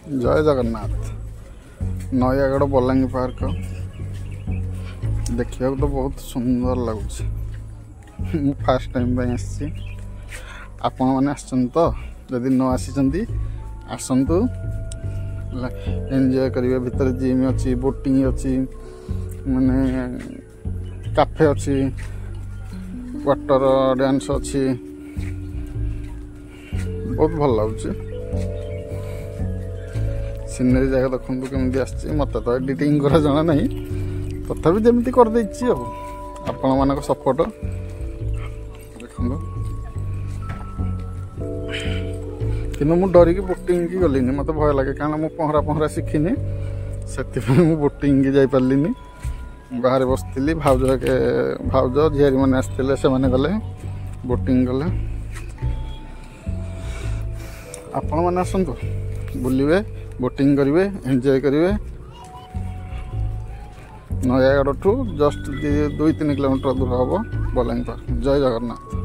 जय जगन्नाथ। नयागढ़ बलांगी पार्क देखा तो बहुत सुंदर लगुच। मु फास्ट टाइम आसी आपण मैंने तो जदि न आसी आसतु एंजॉय करेंगे। भितर जिम अच्छी, बोटिंग अच्छी, माने कैफे अच्छी, वाटर डांस अच्छी, बहुत भल लगुच। सीनरी जगह देखो केमी आसती मत तो एडिटिंग करा जना ना तथापि जमी करदे आपण मान सपोर्ट देखो। कि मु डरिकी बोटिंग की गलिनी मत भय लगे कारण मु पहरा पहरा शिखिनी से बोटिंग की जापारे बाहर बसती। भाउज झीरी मैंने आसते से गले बोटिंग गले। आपण मैंने आसतु बुलिए, बोटिंग करेंगे, एंजॉय करेंगे। नयागढ़ ठू जस्ट 2-3 किलोमीटर दूर हम बलांगी पार्क। जय जगन्नाथ।